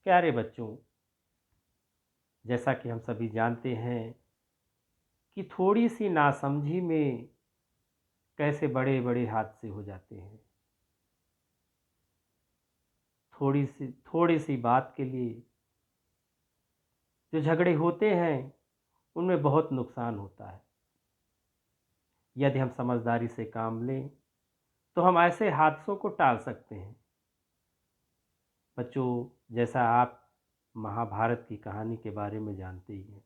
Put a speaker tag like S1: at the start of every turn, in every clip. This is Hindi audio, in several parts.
S1: प्यारे बच्चों, जैसा कि हम सभी जानते हैं कि थोड़ी सी नासमझी में कैसे बड़े बड़े हादसे हो जाते हैं। थोड़ी सी बात के लिए जो झगड़े होते हैं उनमें बहुत नुकसान होता है। यदि हम समझदारी से काम लें तो हम ऐसे हादसों को टाल सकते हैं। बच्चों, जैसा आप महाभारत की कहानी के बारे में जानते ही हैं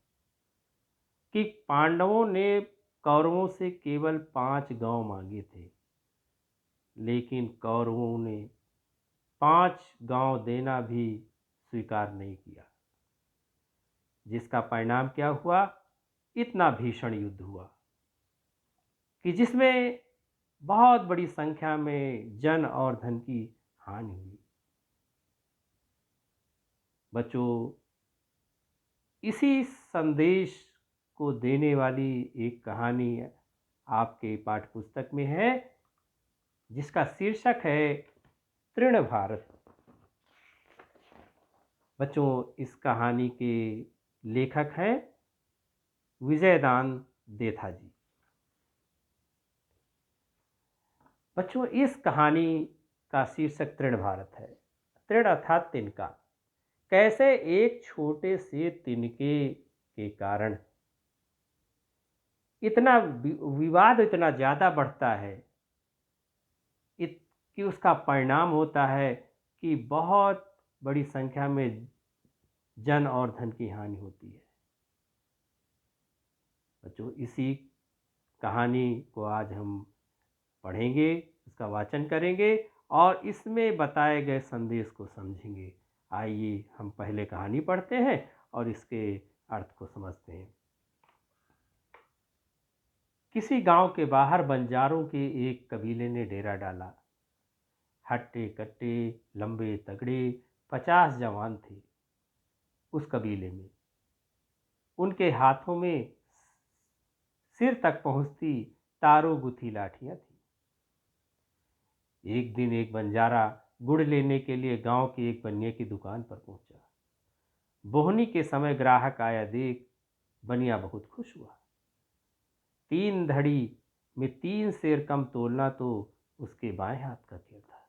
S1: कि पांडवों ने कौरवों से केवल 5 गांव मांगे थे, लेकिन कौरवों ने 5 गांव देना भी स्वीकार नहीं किया, जिसका परिणाम क्या हुआ? इतना भीषण युद्ध हुआ कि जिसमें बहुत बड़ी संख्या में जन और धन की हानि हुई। बच्चों, इसी संदेश को देने वाली एक कहानी आपके पाठ्य पुस्तक में है, जिसका शीर्षक है तृण भारत। बच्चों, इस कहानी के लेखक हैं विजयदान देथा जी। बच्चों, इस कहानी का शीर्षक तृण भारत है। तृण अर्थात तिनका। कैसे एक छोटे से तिनके के कारण इतना विवाद इतना ज़्यादा बढ़ता है कि उसका परिणाम होता है कि बहुत बड़ी संख्या में जन और धन की हानि होती है। बच्चों, इसी कहानी को आज हम पढ़ेंगे, इसका वाचन करेंगे और इसमें बताए गए संदेश को समझेंगे। आइए हम पहले कहानी पढ़ते हैं और इसके अर्थ को समझते हैं। किसी गांव के बाहर बंजारों के एक कबीले ने डेरा डाला। हट्टे कट्टे, लंबे तगड़े 50 जवान थे उस कबीले में। उनके हाथों में सिर तक पहुंचती तारों गुथी लाठियां थी। एक दिन एक बंजारा गुड़ लेने के लिए गांव के एक बनिए की दुकान पर पहुंचा। बोहनी के समय ग्राहक आया देख बनिया बहुत खुश हुआ। 3 धड़ी में 3 सेर कम तोलना तो उसके बाएं हाथ का खेल था।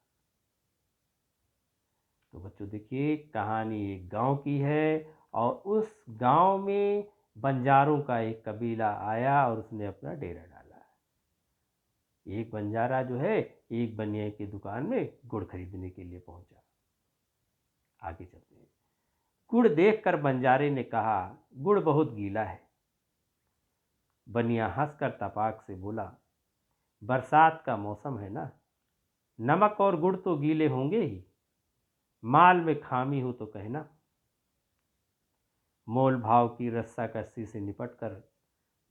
S1: तो बच्चों देखिए, कहानी एक गांव की है और उस गांव में बंजारों का एक कबीला आया और उसने अपना डेरा डाला। एक बंजारा जो है एक बनिए की दुकान में गुड़ खरीदने के लिए पहुंचा। आगे चलते हैं। गुड़ देखकर बंजारे ने कहा, गुड़ बहुत गीला है। बनिया हंसकर तपाक से बोला, बरसात का मौसम है ना, नमक और गुड़ तो गीले होंगे ही, माल में खामी हो तो कहना। मोल भाव की रस्साकसी से निपटकर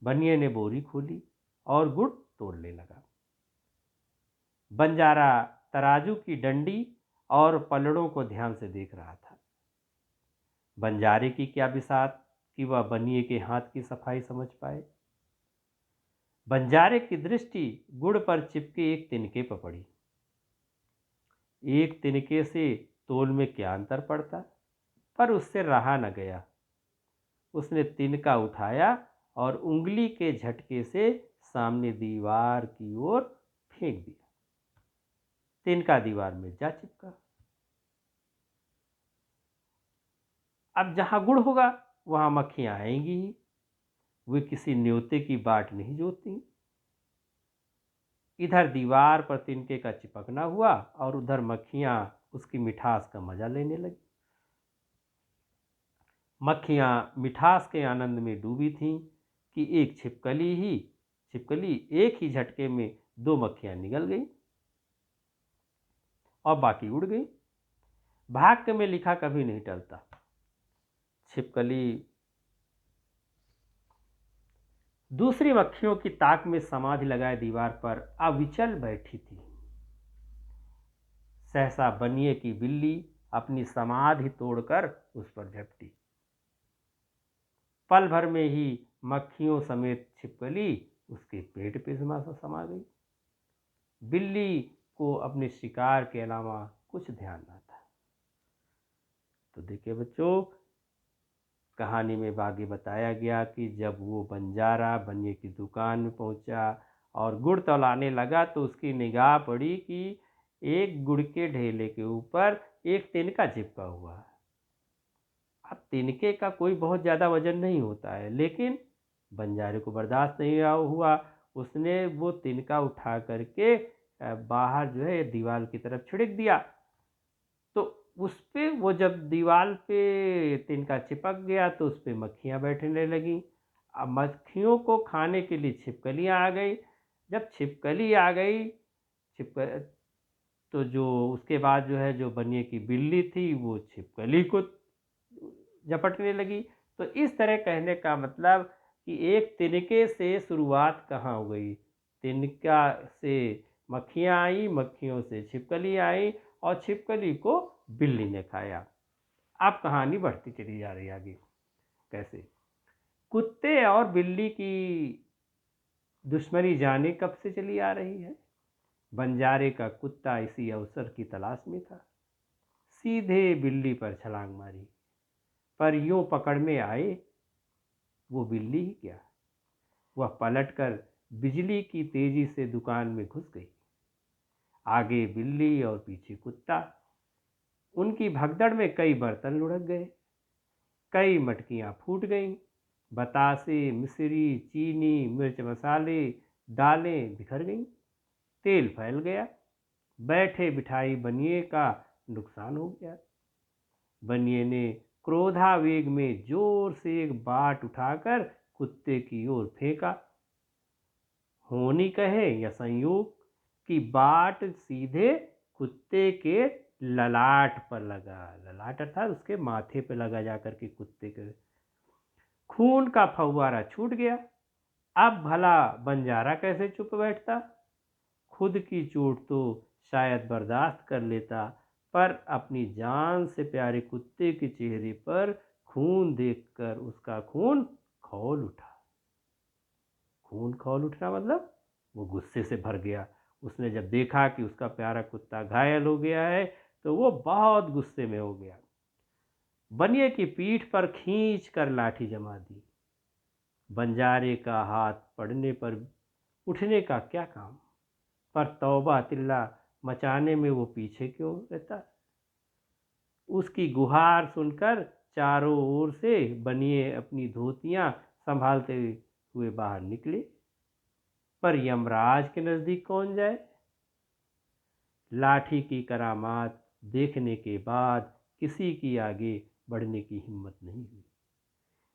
S1: बनिए ने बोरी खोली और गुड़ तोड़ने लगा। बंजारा तराजू की डंडी और पलड़ों को ध्यान से देख रहा था। बंजारे की क्या बिसात कि वह बनिए के हाथ की सफाई समझ पाए। बंजारे की दृष्टि गुड़ पर चिपके एक तिनके पर पड़ी। एक तिनके से तोल में क्या अंतर पड़ता, पर उससे रहा न गया। उसने तिनका उठाया और उंगली के झटके से सामने दीवार की ओर फेंक दिया। तिनका दीवार में जा चिपका। अब जहां गुड़ होगा वहां मक्खियां आएंगी ही, वे किसी न्योते की बाट नहीं जोतती। इधर दीवार पर तिनके का चिपकना हुआ और उधर मक्खियां उसकी मिठास का मजा लेने लगी। मक्खियां मिठास के आनंद में डूबी थीं कि एक छिपकली एक ही झटके में 2 मक्खियां निगल गई और बाकी उड़ गई। भाग्य में लिखा कभी नहीं टलता। छिपकली दूसरी मक्खियों की ताक में समाधि लगाए दीवार पर अविचल बैठी थी। सहसा बनिए की बिल्ली अपनी समाधि तोड़कर उस पर झपटी। पल भर में ही मक्खियों समेत छिपकली उसके पेट पे समा गई। बिल्ली को अपने शिकार के अलावा कुछ ध्यान न था। तो देखिए बच्चों, कहानी में आगे बताया गया कि जब वो बंजारा बनिए की दुकान में पहुंचा और गुड़ तौलाने लगा तो उसकी निगाह पड़ी कि एक गुड़ के ढेले के ऊपर एक तिनका चिपका हुआ है। अब तिनके का कोई बहुत ज़्यादा वजन नहीं होता है, लेकिन बंजारे को बर्दाश्त नहीं हुआ। उसने वो तिनका उठा करके बाहर जो है दीवार की तरफ छिड़क दिया। तो उस पे वो जब दीवार पे तिनका चिपक गया तो उस पे मक्खियाँ बैठने लगीं। अब मक्खियों को खाने के लिए छिपकलियाँ आ गई। जब छिपकली आ गई, छिपक तो जो उसके बाद जो है जो बनिए की बिल्ली थी वो छिपकली को झपटने लगी। तो इस तरह कहने का मतलब कि एक तिनके से शुरुआत कहाँ हो गई, तिनका से मक्खियाँ आई, मक्खियों से छिपकली आई और छिपकली को बिल्ली ने खाया। अब कहानी बढ़ती चली जा रही है आगे। कैसे कुत्ते और बिल्ली की दुश्मनी जाने कब से चली आ रही है। बंजारे का कुत्ता इसी अवसर की तलाश में था। सीधे बिल्ली पर छलांग मारी, पर यूं पकड़ में आए वो बिल्ली ही क्या, वह पलटकर बिजली की तेजी से दुकान में घुस गई। आगे बिल्ली और पीछे कुत्ता। उनकी भगदड़ में कई बर्तन लुढ़क गए, कई मटकियां फूट गईं, बतासे, मिश्री, चीनी, मिर्च मसाले, दालें बिखर गईं, तेल फैल गया, बैठे बिठाई बनिए का नुकसान हो गया। बनिए ने क्रोधावेग में जोर से एक बाट उठाकर कुत्ते की ओर फेंका। होनी कहे या संयोग कि बाट सीधे कुत्ते के ललाट पर लगा। ललाट अर्थात उसके माथे पर लगा जाकर के कुत्ते के खून का फव्वारा छूट गया। अब भला बंजारा कैसे चुप बैठता। खुद की चोट तो शायद बर्दाश्त कर लेता, पर अपनी जान से प्यारे कुत्ते के चेहरे पर खून देखकर उसका खून खौल उठा। खून खौल उठना मतलब वो गुस्से से भर गया। उसने जब देखा कि उसका प्यारा कुत्ता घायल हो गया है तो वो बहुत गुस्से में हो गया। बनिए की पीठ पर खींच कर लाठी जमा दी। बंजारे का हाथ पड़ने पर उठने का क्या काम, पर तौबा तिल्ला मचाने में वो पीछे क्यों रहता। उसकी गुहार सुनकर चारों ओर से बनिए अपनी धोतियां संभालते हुए बाहर निकले, पर यमराज के नजदीक कौन जाए। लाठी की करामात देखने के बाद किसी की आगे बढ़ने की हिम्मत नहीं हुई।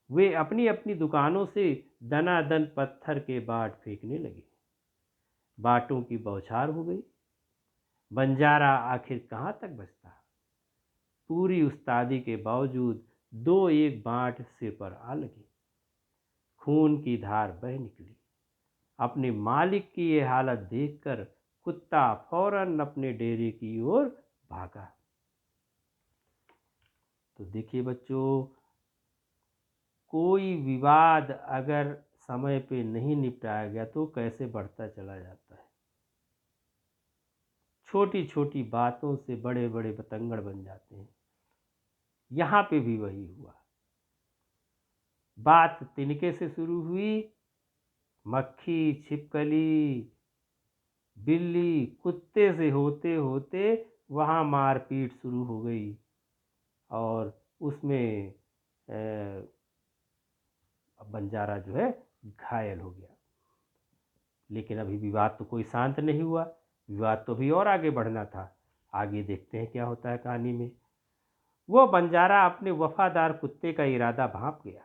S1: वे अपनी अपनी दुकानों से दनादन पत्थर के बाट फेंकने लगे। बाटों की बौछार हो गई। बंजारा आखिर कहाँ तक बचता। पूरी उस्तादी के बावजूद दो एक बाट सिर पर आ लगी। खून की धार बह निकली। अपने मालिक की ये हालत देखकर कुत्ता फौरन अपने डेरे की ओर भागा। तो देखिए बच्चों, कोई विवाद अगर समय पे नहीं निपटाया गया तो कैसे बढ़ता चला जाता है। छोटी छोटी बातों से बड़े बड़े बतंगड़ बन जाते हैं। यहाँ पे भी वही हुआ। बात तिनके से शुरू हुई, मक्खी, छिपकली, बिल्ली, कुत्ते से होते होते वहाँ मारपीट शुरू हो गई और उसमें बंजारा जो है घायल हो गया। लेकिन अभी विवाद तो कोई शांत नहीं हुआ, विवाद तो भी और आगे बढ़ना था। आगे देखते हैं क्या होता है कहानी में। वो बंजारा अपने वफादार कुत्ते का इरादा भांप गया,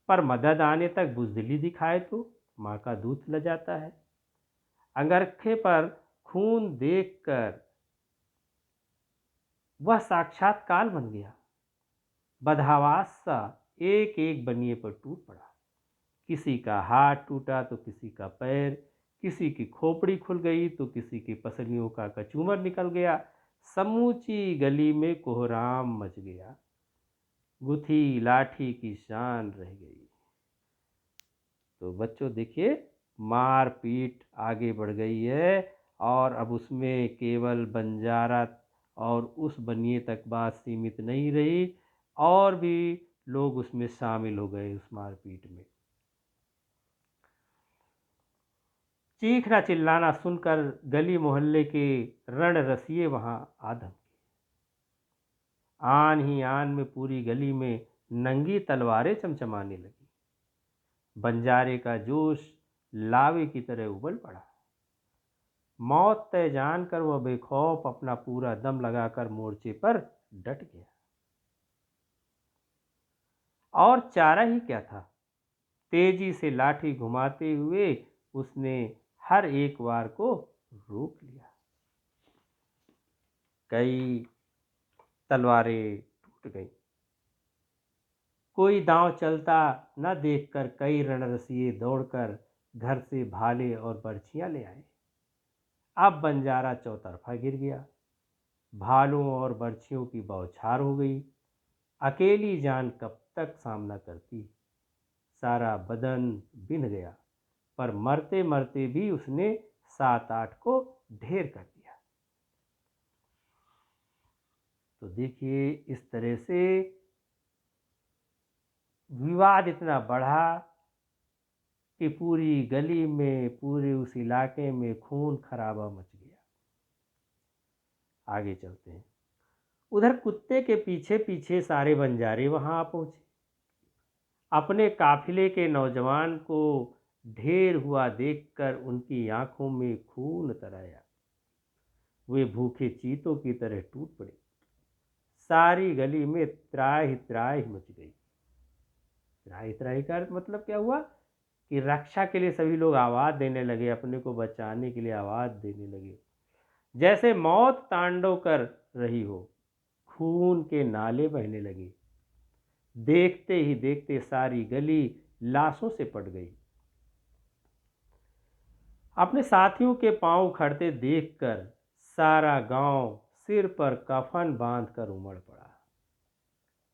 S1: पर मदद आने तक बुजदिली दिखाए तो माँ का दूध ल जाता है। अंगरखे पर खून देखकर वह साक्षात काल बन गया। बदहवास सा एक एक बनिए पर टूट पड़ा। किसी का हाथ टूटा तो किसी का पैर, किसी की खोपड़ी खुल गई तो किसी की पसलियों का कचूमर निकल गया। समूची गली में कोहराम मच गया। गुथी लाठी की शान रह गई। तो बच्चों देखिए, मारपीट आगे बढ़ गई है और अब उसमें केवल बंजारा और उस बनिए तक बात सीमित नहीं रही, और भी लोग उसमें शामिल हो गए उस मारपीट में। चीखना चिल्लाना सुनकर गली मोहल्ले के रण रसिए वहां आधम, आन ही आन में पूरी गली में नंगी तलवारें चमचमाने लगी। बंजारे का जोश लावे की तरह उबल पड़ा। मौत तय जानकर वह बेखौफ अपना पूरा दम लगाकर मोर्चे पर डट गया। और चारा ही क्या था, तेजी से लाठी घुमाते हुए उसने हर एक वार को रोक लिया। कई तलवारें टूट गईं। कोई दांव चलता न देखकर कई रणरसिए दौड़कर घर से भाले और बर्छियां ले आए। अब बंजारा चौतरफा गिर गया। भालों और बर्छियों की बौछार हो गई। अकेली जान कब तक सामना करती। सारा बदन बिन गया, पर मरते मरते भी उसने 7-8 को ढेर कर दिया। तो देखिए, इस तरह से विवाद इतना बढ़ा कि पूरी गली में, पूरे उस इलाके में खून खराबा मच गया। आगे चलते हैं। उधर कुत्ते के पीछे पीछे सारे बंजारे वहां आ पहुंचे। अपने काफिले के नौजवान को ढेर हुआ देखकर उनकी आंखों में खून उतर आया। वे भूखे चीतों की तरह टूट पड़े। सारी गली में त्राहि त्राहि मच गई। त्राहि त्राहि का अर्थ मतलब क्या हुआ कि रक्षा के लिए सभी लोग आवाज देने लगे, अपने को बचाने के लिए आवाज देने लगे, जैसे मौत तांडव कर रही हो। खून के नाले बहने लगे। देखते ही देखते सारी गली लाशों से पट गई। अपने साथियों के पांव उखड़ते देखकर सारा गांव सिर पर कफन बांधकर उमड़ पड़ा।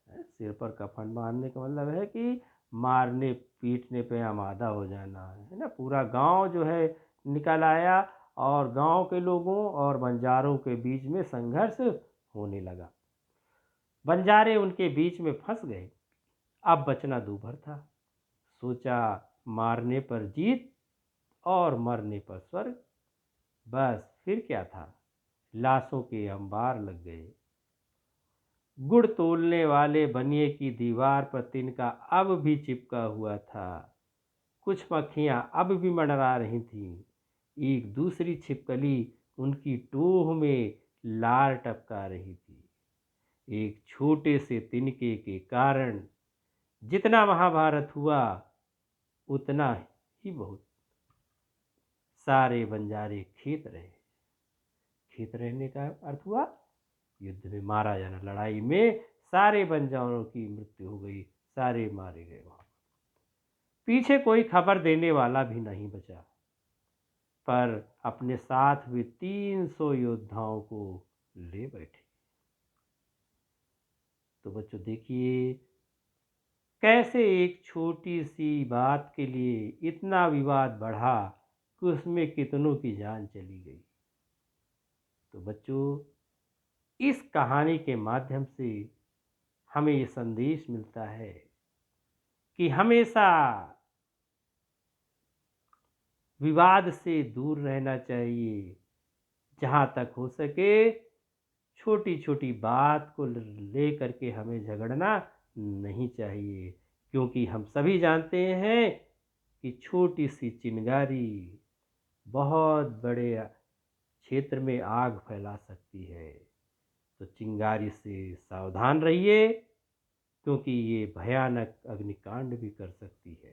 S1: सिर पर कफन बांधने का मतलब है कि मारने पीटने पे आमादा हो जाना, है ना। पूरा गांव जो है निकल आया और गांव के लोगों और बंजारों के बीच में संघर्ष होने लगा। बंजारे उनके बीच में फंस गए। अब बचना दूभर था। सोचा, मारने पर जीत और मरने पर स्वर्ग। बस फिर क्या था, लाशों के अंबार लग गए। गुड़ तोलने वाले बनिए की दीवार पर तिनका अब भी चिपका हुआ था। कुछ मक्खियां अब भी मंडरा रही थीं। एक दूसरी छिपकली उनकी टोह में लार टपका रही थी। एक छोटे से तिनके के कारण जितना महाभारत हुआ उतना ही बहुत। सारे बंजारे खेत रहे। खेत रहने का अर्थ हुआ युद्ध में मारा जाना। लड़ाई में सारे बंजारों की मृत्यु हो गई, सारे मारे गए। वहां पीछे कोई खबर देने वाला भी नहीं बचा, पर अपने साथ वे 300 योद्धाओं को ले बैठे। तो बच्चों देखिए, कैसे एक छोटी सी बात के लिए इतना विवाद बढ़ा कि उसमें कितनों की जान चली गई। तो बच्चों, इस कहानी के माध्यम से हमें ये संदेश मिलता है कि हमेशा विवाद से दूर रहना चाहिए। जहाँ तक हो सके छोटी छोटी बात को ले करके हमें झगड़ना नहीं चाहिए, क्योंकि हम सभी जानते हैं कि छोटी सी चिंगारी बहुत बड़े क्षेत्र में आग फैला सकती है। तो चिंगारी से सावधान रहिए, क्योंकि ये भयानक अग्निकांड भी कर सकती है।